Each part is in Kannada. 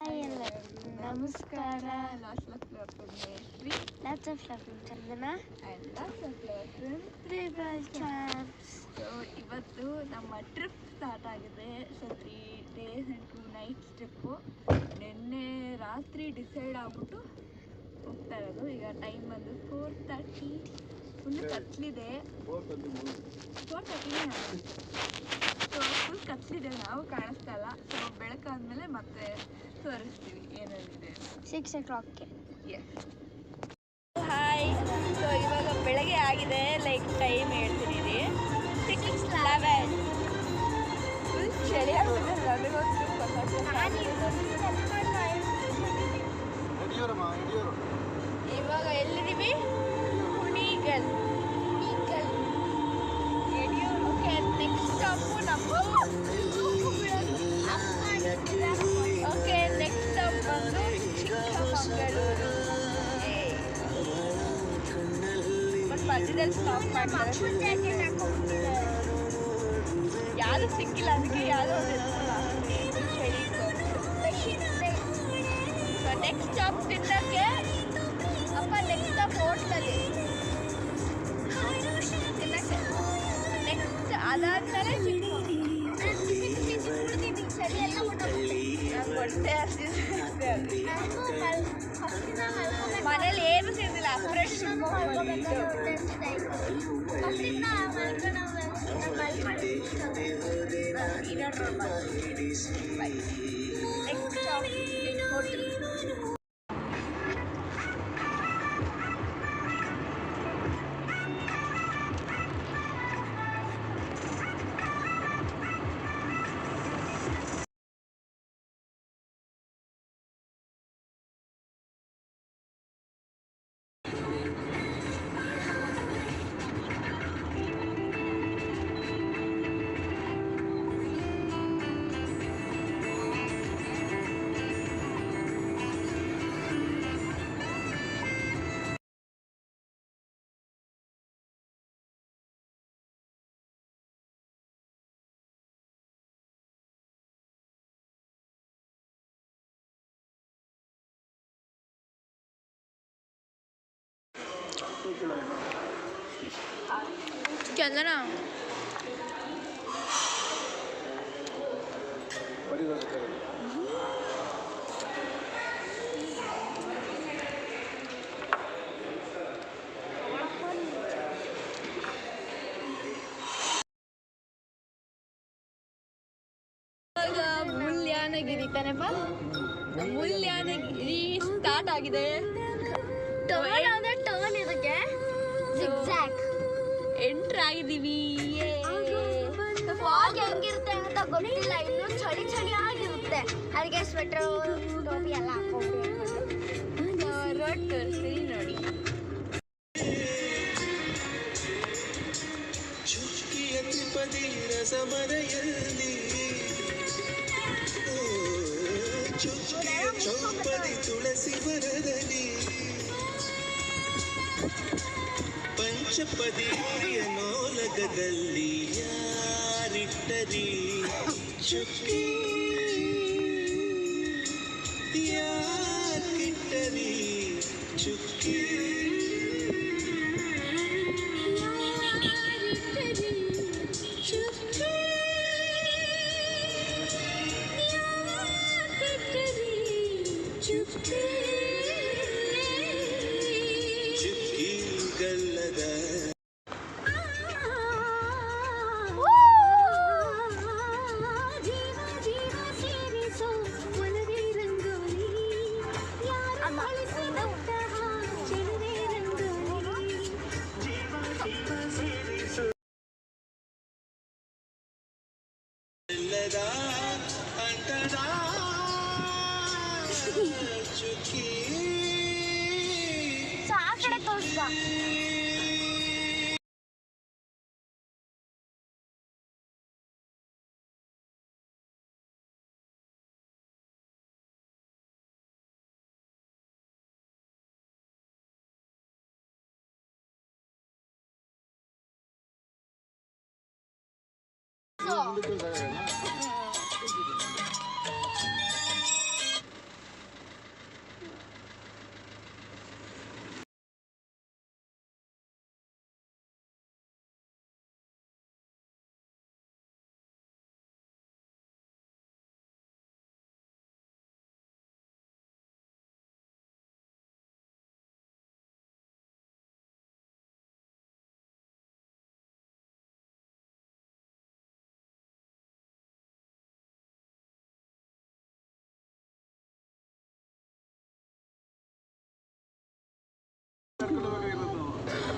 Hi, Namaskara. Lots of love from Mayatri. Lots of love from Chandana. And lots of love from Rebel Champs. So, ಇವತ್ತು ನಮ್ಮ ಟ್ರಿಪ್ ಸ್ಟಾರ್ಟ್ ಆಗಿದೆ. So 3 days and 2 nights trip. ನಿನ್ನೆ ರಾತ್ರಿ ಡಿಸೈಡ್ ಆಗ್ಬಿಟ್ಟು ಹೋಗ್ತಾ ಇರೋದು. ಈಗ ಟೈಮ್ ಬಂದು 4:30. ಫುಲ್ ಕತ್ಲಿದೆ. 4:30 ಸೊ ಫುಲ್ ಕತ್ಲಿದೆ, ನಾವು ಕಾಣಿಸ್ತಾ ಇಲ್ಲ. ಸೊ ಬೆಳಕಾದ್ಮೇಲೆ ಮತ್ತೆ ತೋರಿಸ್ತೀವಿ ಏನೇನಿದೆ. 6 o'clock. ಹಾಯ್, ಸೊ ಇವಾಗ ಬೆಳಗ್ಗೆ ಆಗಿದೆ. ಲೈಕ್ ಟೈಮ್ ಹೇಳ್ತೀನಿ 6:11. ಫುಲ್ ಚಳಿ ಆಗ್ತದೆ ನನಗಂತೂ. ಇವಾಗ ಎಲ್ಲಿದ್ದೀವಿ? ಕುಣಿಗಲ್. ಓಕೆ, ನೆಕ್ಸ್ಟ್ ಸ್ಟಾಪು ನಮ್ಮ ಓಕೆ ನೆಕ್ಸ್ಟ್ ಸ್ಟಾಪ್ ಬಂದು ಚಿಕ್ಕಮಗಳೂರು. ಬಟ್ ಮಧ್ಯದಲ್ಲಿ ಸ್ಟಾಪ್ ಮಾಡ್ತಾರೆ, ಯಾವುದು ಸಿಕ್ಕಿಲ್ಲ, ಅದಕ್ಕೆ ಯಾವುದೋ ಚಳಿ. ಸೊ ನೆಕ್ಸ್ಟ್ ಸ್ಟಾಪ್ ತಿನ್ನಕ್ಕೆ ಅಪ್ಪ, ನೆಕ್ಸ್ಟ್ ಸ್ಟಾಪ್ ಹೋಟ್ಲಲ್ಲಿ ತಿನ್ನಕ್ಕೆ. ನೆಕ್ಸ್ಟ್ ಅದಾದ್ಮೇಲೆ ಮನೇಲಿ ಏನು ತಿಂದಿಲ್ಲ, ಫ್ರೆಶ್ ಹೋಟೆಲ್. ಚಂದನ ಮುಲ್ಯಾನಗಿರಿ ತಾನೆಪ್ಪ. ಮುಲ್ಯಾನಗಿರಿ ಸ್ಟಾರ್ಟ್ ಆಗಿದೆ. ಟರ್ನ್ ಇದಕ್ಕೆ ಎಂಟ್ರ್ ಆಗಿದ್ದೀವಿ. ಫಾಗ್ ಹೆಂಗಿರುತ್ತೆ ಅಂತ ಗೊತ್ತಿಲ್ಲ, ಇನ್ನೂ ಚಳಿ ಚಳಿ ಆಗಿರುತ್ತೆ. ಅದಕ್ಕೆ ಸ್ವೆಟರ್ ಟೋಪಿ ಎಲ್ಲ ಹಾಕೊಂಡು ರೋಡ್ ತೋರಿಸ್ತೀನಿ ನೋಡಿ. ಚೌಪದಿ ತುಳಸಿ ವರದಲ್ಲಿ ಪಂಚಪದಿ ನೋಲಗದಲ್ಲಿ ಯಾರಿಟ್ಟರಿ ಚುಕ್ಕಿ ಯಾರಿಟ್ಟರಿ ಚುಕ್ಕಿ ಆ ಕಡೆ ತೋರಿಸ್ಬಾ.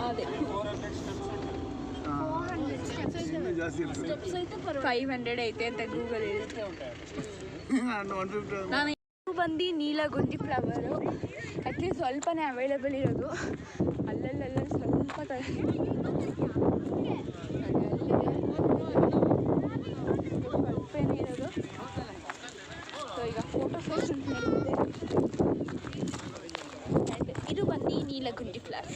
ಅದೇ 500 ಐತೆ ಅಂತ ಗೂಗಲ್ ಹೇಳುತ್ತೆ. ನಾನು ಬಂದು ನೀಲಗುಂದಿ ಫ್ಲವರು ಆ್ಯಕ್ಚುಲಿ ಸ್ವಲ್ಪನೇ ಅವೈಲೇಬಲ್ ಇರೋದು. ಅಲ್ಲಲ್ಲ ಸ್ವಲ್ಪ ಸ್ವಲ್ಪನೇ ಇರೋದು. ಸೊ ಈಗ ಫೋಟೋ ಸೆಷನ್ ನಡೆದಿದೆ. ಆ್ಯಂಡ್ ಇದು ಬಂದು ನೀಲಗುಂದಿ ಫ್ಲವರ್.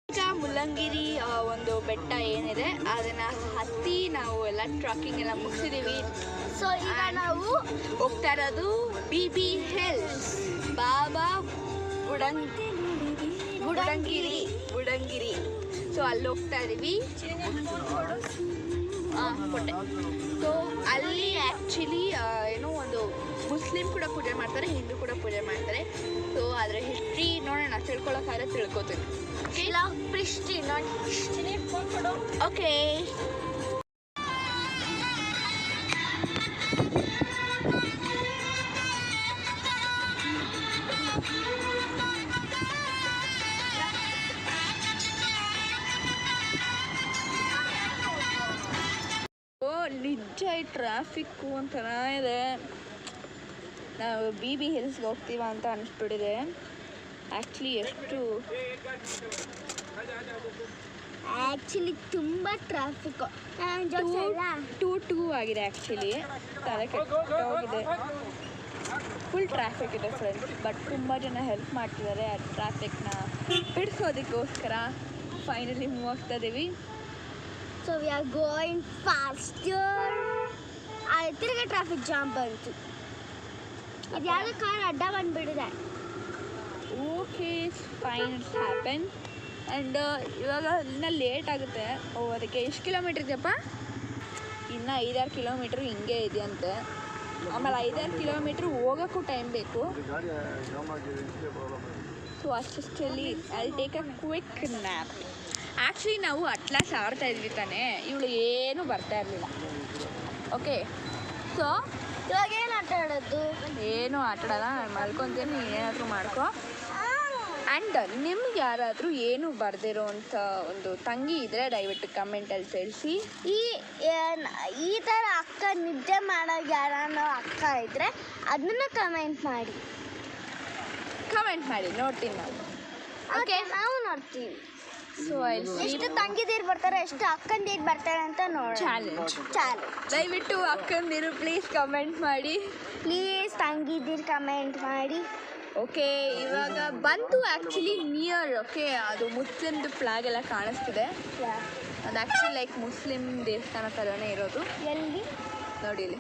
ಈಗ ಮುಳ್ಳಂಗಿರಿ ಒಂದು ಬೆಟ್ಟ ಏನಿದೆ ಅದನ್ನ ಹತ್ತಿ ನಾವು ಎಲ್ಲ ಟ್ರಕ್ಕಿಂಗ್ ಎಲ್ಲ ಮುಗಿಸಿದೀವಿ. ಸೊ ಈಗ ನಾವು ಹೋಗ್ತಾ ಇರೋದು BB ಹಿಲ್ಸ್, ಬಾಬಾ ಬುಡಂಗಿರಿ. ಸೊ ಅಲ್ಲಿ ಹೋಗ್ತಾ ಇದೀವಿ. ಕೊಟ್ಟೆ. ಸೊ ಅಲ್ಲಿ ಆ್ಯಕ್ಚುಲಿ ಏನೋ ಒಂದು ಮುಸ್ಲಿಂ ಕೂಡ ಪೂಜೆ ಮಾಡ್ತಾರೆ, ಹಿಂದೂ ಕೂಡ ಪೂಜೆ ಮಾಡ್ತಾರೆ. ಸೊ ಅದರ ಹಿಸ್ಟ್ರಿ ನೋಡೋಣ, ತಿಳ್ಕೊಳಕ್ಕಾದ್ರೆ ತಿಳ್ಕೊತೀನಿ. ಓಕೆ. ನಿಜ ಈ ಟ್ರಾಫಿಕ್ಕು ಒಂಥರ ಇದೆ. ನಾವು BB ಹಿಲ್ಸ್ಗೆ ಹೋಗ್ತೀವ ಅಂತ ಅನಿಸ್ಬಿಟ್ಟಿದೆ. ಆ್ಯಕ್ಚುಲಿ ತುಂಬ ಟ್ರಾಫಿಕ್ 2 ಆಗಿದೆ. ಆ್ಯಕ್ಚುಲಿ ತಲೆ ಕೆಟ್ಟೋಗಿದೆ, ಫುಲ್ ಟ್ರಾಫಿಕ್ ಇದೆ ಫ್ರೆಂಡ್ಸ್. ಬಟ್ ತುಂಬ ಜನ ಹೆಲ್ಪ್ ಮಾಡ್ತಿದ್ದಾರೆ ಆ ಟ್ರಾಫಿಕ್ನ ಬಿಡಿಸೋದಕ್ಕೋಸ್ಕರ. ಫೈನಲಿ ಮೂವ್ ಆಗ್ತಾ ಇದ್ದೀವಿ. So we are going faster. ತಿರ್ಗಿ ಟ್ರಾಫಿಕ್ ಜಾಮ್ ಬಂತು. ಇದು ಯಾವುದೋ ಕಾರ್ ಅಡ್ಡ ಬಂದುಬಿಟ್ಟಿದೆ. Okay fine, it's happen. And ಇವಾಗ ಇನ್ನೂ ಲೇಟ್ ಆಗುತ್ತೆ ಅದಕ್ಕೆ. ಎಷ್ಟು ಕಿಲೋಮೀಟ್ರ್ ಇದೆಯಪ್ಪ? ಇನ್ನು 5-6 ಕಿಲೋಮೀಟ್ರ್ ಹಿಂಗೆ ಇದೆಯಂತೆ. ಆಮೇಲೆ 5-6 ಕಿಲೋಮೀಟ್ರ್ ಹೋಗೋಕ್ಕೂ ಟೈಮ್ ಬೇಕು. ಸೊ ಅಷ್ಟರಲ್ಲಿ ಅಲ್ಲಿ take a quick nap. Actually ನಾವು ಅಟ್ಲಾಸ್ ಆಡ್ತಾ ಇದ್ವಿ ತಾನೇ, ಇವಳು ಏನೂ ಬರ್ತಾ ಇರಲಿಲ್ಲ. ಓಕೆ, ಸೊ ಇವಾಗ ಏನು ಆಟ ಆಡೋದು? ಏನೂ ಆಟ ಆಡೋಲ್ಲ, ನಾನು ಮಲ್ಕೊತೀನಿ, ಏನಾದರೂ ಮಾಡ್ಕೊ. ಆ್ಯಂಡ್ ನಿಮ್ಗೆ ಯಾರಾದರೂ ಏನು ಬರ್ದಿರೋ ಅಂಥ ಒಂದು ತಂಗಿ ಇದ್ದರೆ ದಯವಿಟ್ಟು ಕಮೆಂಟಲ್ಲಿ ತಿಳಿಸಿ. ಈ ಥರ ಅಕ್ಕ ನಿದ್ದೆ ಮಾಡೋದು ಯಾರನ್ನೋ ಅಕ್ಕ ಇದ್ದರೆ ಅದನ್ನು ಕಮೆಂಟ್ ಮಾಡಿ ನೋಡ್ತೀನಿ ನಾವು. ಓಕೆ, ನಾವು ನೋಡ್ತೀವಿ. ಸೊ ಎಷ್ಟು ತಂಗಿದೀರು ಬರ್ತಾರೆ, ಎಷ್ಟು ಅಕ್ಕಂದಿರು ಬರ್ತಾರೆ ಅಂತ ನೋಡಿ. ಚಾಲೆಂಜ್ ದಯವಿಟ್ಟು ಅಕ್ಕಂದಿರು ಪ್ಲೀಸ್ ಕಮೆಂಟ್ ಮಾಡಿ. ಪ್ಲೀಸ್ ತಂಗಿದೀರು ಕಮೆಂಟ್ ಮಾಡಿ. ಓಕೆ, ಇವಾಗ ಬಂತು ಆ್ಯಕ್ಚುಲಿ ನಿಯರ್. ಓಕೆ, ಅದು ಮುಸ್ಲಿಮ್ದು ಫ್ಲಾಗ್ ಎಲ್ಲ ಕಾಣಿಸ್ತಿದೆ. ಅದು ಆ್ಯಕ್ಚುಲಿ ಲೈಕ್ ಮುಸ್ಲಿಮ್ ದೇವಸ್ಥಾನ ಥರನೇ ಇರೋದು. ಎಲ್ಲಿ ನೋಡಿ ಇಲ್ಲಿ.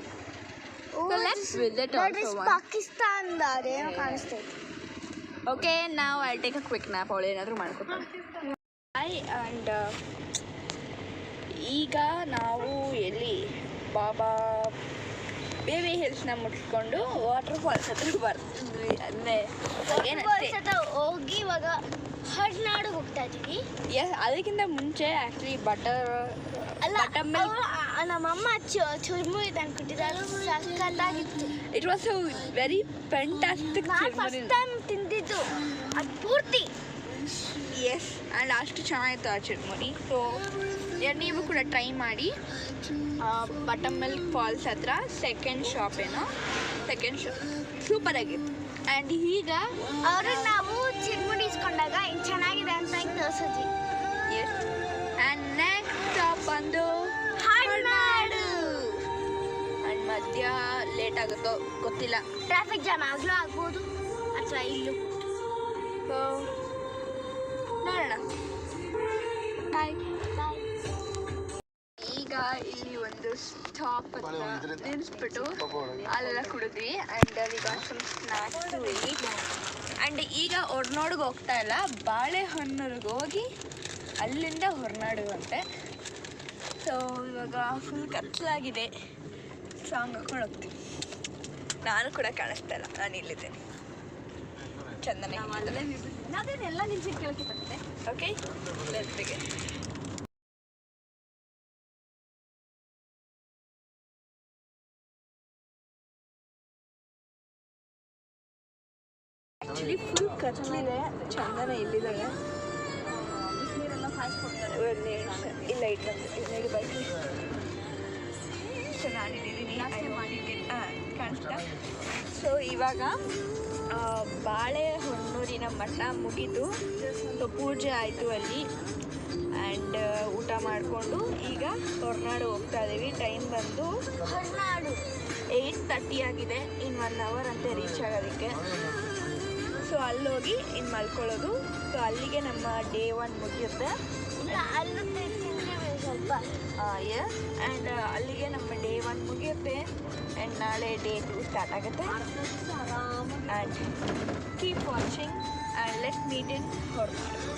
ಪಾಕಿಸ್ತಾನದ ಅದೇನೋ ಕಾಣಿಸ್ತೈತೆ. ಓಕೆ, ನಾವು I take a quick nap. ಅವಳು ಏನಾದರೂ ಮಾಡ್ಕೊತಾರೆ. ಆ್ಯಂಡ್ ಈಗ ನಾವು ಎಲ್ಲಿ ಬಾಬಾ BB ಹಿಲ್ಸ್ನ ಮುಟ್ಕೊಂಡು ವಾಟರ್ ಫಾಲ್ಸ್ ಹತ್ರ ಬರ್ತಿದ್ವಿ. ಅಂದರೆ ಹೋಗಿ ಇವಾಗ ಹಡ್ನಾಡು ಹೋಗ್ತಾ ಇದೀವಿ. ಅದಕ್ಕಿಂತ ಮುಂಚೆ ಆ್ಯಕ್ಚುಲಿ ನಮ್ಮಮ್ಮ ಚುರುಮುರಿ ತಂದು ಕೊಟ್ಟಿದ್ದಾರೆ, ಸಕ್ಕತ್ತಾಗಿತ್ತು. It was a very fantastic. First time ತಿಂದಿದ್ದು ಅದು ಪೂರ್ತಿ. ಎಸ್, ಆ್ಯಂಡ್ ಅಷ್ಟು ಚೆನ್ನಾಗಿತ್ತು ಆ ಚುರುಮುರಿ. ಸೊ ನೀವು ಕೂಡ ಟ್ರೈ ಮಾಡಿ. ಬಟರ್ ಮಿಲ್ಕ್ ಫಾಲ್ಸ್ ಹತ್ರ ಸೆಕೆಂಡ್ ಶಾಪ್ ಸೂಪರ್ ಆಗಿತ್ತು. ಆ್ಯಂಡ್ ಈಗ ಅವ್ರಿಗೆ ನಾವು ಚಿರುಮುರಿ ಇಸ್ಕೊಂಡಾಗ ಹಿಂಗೆ ಚೆನ್ನಾಗಿದೆ ಅಂತ ಹಿಂಗೆ ತೋರಿಸಿದ್ವಿ. ಎಸ್, ಆ್ಯಂಡ್ ನೆಕ್ಸ್ಟ್ ಸ್ಟಾಪ್ ಬಂದು ಹಡ್ನಾಡು. ಆ್ಯಂಡ್ ಮಧ್ಯ ಲೇಟ್ ಆಗುತ್ತೋ ಗೊತ್ತಿಲ್ಲ. ಟ್ರಾಫಿಕ್ ಜಾಮ್ ಆಗಲೂ ಆಗ್ಬೋದು ಅಥವಾ ಇಲ್ಲೂ. ಸೊ ನೋಡೋಣ. ಬಾಯ್. ಈಗ ಇಲ್ಲಿ ಒಂದು ಸ್ಟಾಪ್ ಹತ್ರ ನಿಲ್ಲಿಸ್ಬಿಟ್ಟು ಅಲ್ಲೆಲ್ಲ ಕುಡಿದ್ವಿ and we got some snacks to eat. And ಈಗ ಹೊರ್ನಾಡಿಗೆ ಹೋಗ್ತಾ ಇಲ್ಲ, ಬಾಳೆಹೊನ್ನೂರಿಗೆ ಹೋಗಿ ಅಲ್ಲಿಂದ ಹೊರನಾಡುವಂತೆ. ಸೊ ಇವಾಗ ಫುಲ್ ಕತ್ಲಾಗಿದೆ, ಸಾಂಗ್ ಹಾಕೊಂಡು ಹೋಗ್ತೀವಿ. ನಾನು ಕೂಡ ಕಾಣಿಸ್ತಾ ಇಲ್ಲ, ನಾನು ಇಲ್ಲಿದ್ದೇನೆ. ಚಂದನೆ ಅದೇನೆಲ್ಲ ನಿಲ್ಸಿ ಕೇಳಕ್ಕೆ ಬರುತ್ತೆ. Okay let's begin. Actually full ಕತ್ಲಿದೆ. ಚಂದನ ಇಲ್ಲಿದ್ದಾಳೆ. ಬಿಸಿನೀರೆಲ್ಲ ಕಾಯಿಸ್ಕೊಡ್ತಾರೆ. ಇಲ್ಲ ಇಟ್ಟು ಬೈಕ್. ಸೊ ನಾನಿದ್ದೀನಿ ಕಾಣಿಸ್ತಾ. ಸೊ ಇವಾಗ ಬಾಳೆಹೊನ್ನೂರಿನ ಮಠ ಮುಗಿದು ಸೊ ಪೂಜೆ ಆಯಿತು ಅಲ್ಲಿ. ಆ್ಯಂಡ್ ಊಟ ಮಾಡಿಕೊಂಡು ಈಗ ಹೊರನಾಡು ಹೋಗ್ತಾ ಇದ್ದೀವಿ. ಟೈಮ್ ಬಂದು ಹೊರನಾಡು 8:30 ಆಗಿದೆ. ಇನ್ನು 1 ಅವರ್ ಅಂತೆ ರೀಚ್ ಆಗೋದಕ್ಕೆ. ಸೊ ಅಲ್ಲೋಗಿ ಇನ್ನು ಮಲ್ಕೊಳ್ಳೋದು. ಸೊ ಅಲ್ಲಿಗೆ ನಮ್ಮ ಡೇ 1 ಮುಗಿಯುತ್ತೆ. ಅಲ್ಲೂ ಸ್ವಲ್ಪ ಆ್ಯಂಡ್ ಅಲ್ಲಿಗೆ ನಮ್ಮ ಡೇ 1 ಮುಗಿಯುತ್ತೆ. ಆ್ಯಂಡ್ ನಾಳೆ ಡೇ 2 ಸ್ಟಾರ್ಟ್ ಆಗುತ್ತೆ. And keep watching and let meet in Horanadu.